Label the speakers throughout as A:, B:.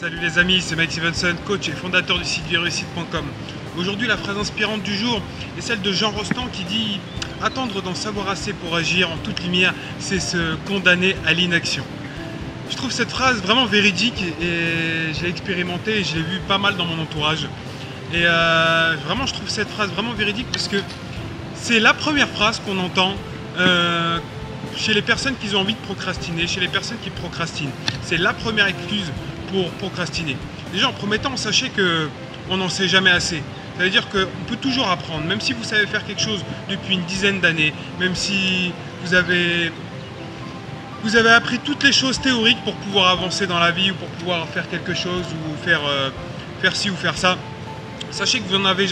A: Salut les amis, c'est Mike Stevenson, coach et fondateur du site vireussite.com. Aujourd'hui, la phrase inspirante du jour est celle de Jean Rostand qui dit « Attendre d'en savoir assez pour agir en toute lumière, c'est se condamner à l'inaction ». Je trouve cette phrase vraiment véridique et je l'ai expérimentée et je l'ai vu pas mal dans mon entourage. Et vraiment, je trouve cette phrase vraiment véridique parce que c'est la première phrase qu'on entend chez les personnes qui ont envie de procrastiner, chez les personnes qui procrastinent. C'est la première excuse pour procrastiner. Déjà, en premier temps, sachez qu'on n'en sait jamais assez. Ça veut dire qu'on peut toujours apprendre, même si vous savez faire quelque chose depuis une dizaine d'années, même si vous avez appris toutes les choses théoriques pour pouvoir avancer dans la vie ou pour pouvoir faire quelque chose ou faire ci ou faire ça. Sachez que vous n'avez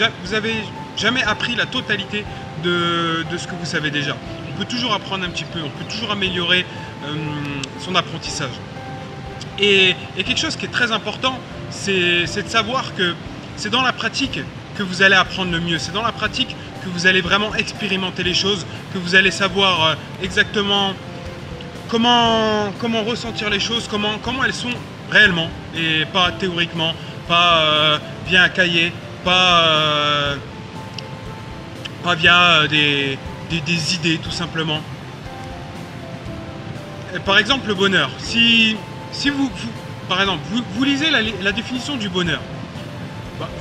A: jamais appris la totalité de ce que vous savez déjà. On peut toujours apprendre un petit peu, on peut toujours améliorer son apprentissage. Et quelque chose qui est très important, c'est de savoir que c'est dans la pratique que vous allez apprendre le mieux. C'est dans la pratique que vous allez vraiment expérimenter les choses, que vous allez savoir exactement comment ressentir les choses, comment elles sont réellement et pas théoriquement, pas via un cahier, pas via des idées tout simplement. Et par exemple, le bonheur. Si par exemple, vous lisez la définition du bonheur,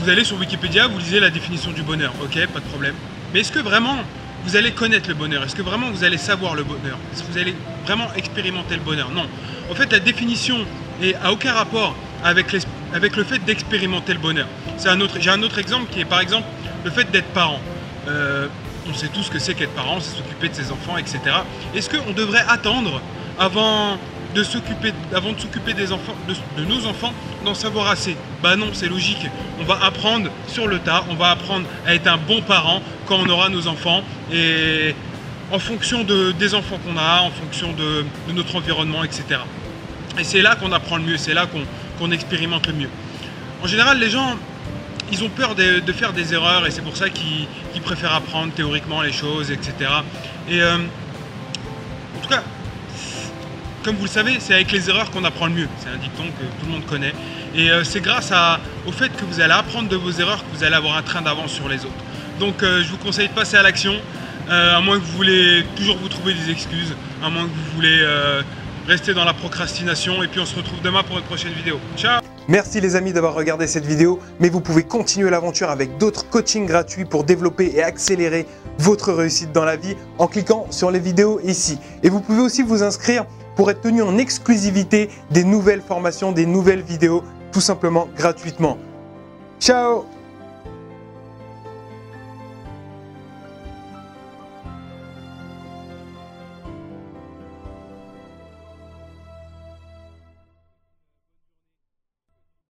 A: vous allez sur Wikipédia, vous lisez la définition du bonheur, ok, pas de problème. Mais est-ce que vraiment vous allez connaître le bonheur? Est-ce que vraiment vous allez savoir le bonheur? Est-ce que vous allez vraiment expérimenter le bonheur? Non. En fait, la définition n'a aucun rapport avec le fait d'expérimenter le bonheur. J'ai un autre exemple qui est par exemple le fait d'être parent. On sait tous ce que c'est qu'être parent, c'est s'occuper de ses enfants, etc. Est-ce qu'on devrait attendre avant de s'occuper des enfants, de nos enfants, d'en savoir assez? Bah non, c'est logique. On va apprendre sur le tas, on va apprendre à être un bon parent quand on aura nos enfants et en fonction des enfants qu'on a, en fonction de notre environnement, etc. Et c'est là qu'on apprend le mieux, c'est là qu'on expérimente le mieux. En général, les gens, ils ont peur de faire des erreurs et c'est pour ça qu'ils préfèrent apprendre théoriquement les choses, etc. Et en tout cas, comme vous le savez, c'est avec les erreurs qu'on apprend le mieux. C'est un dicton que tout le monde connaît. Et c'est grâce au fait que vous allez apprendre de vos erreurs que vous allez avoir un train d'avance sur les autres. Donc je vous conseille de passer à l'action, à moins que vous voulez toujours vous trouver des excuses, à moins que vous voulez rester dans la procrastination. Et puis on se retrouve demain pour une prochaine vidéo. Ciao!
B: Merci les amis d'avoir regardé cette vidéo, mais vous pouvez continuer l'aventure avec d'autres coachings gratuits pour développer et accélérer votre réussite dans la vie en cliquant sur les vidéos ici. Et vous pouvez aussi vous inscrire pour être tenu en exclusivité des nouvelles formations, des nouvelles vidéos, tout simplement gratuitement. Ciao!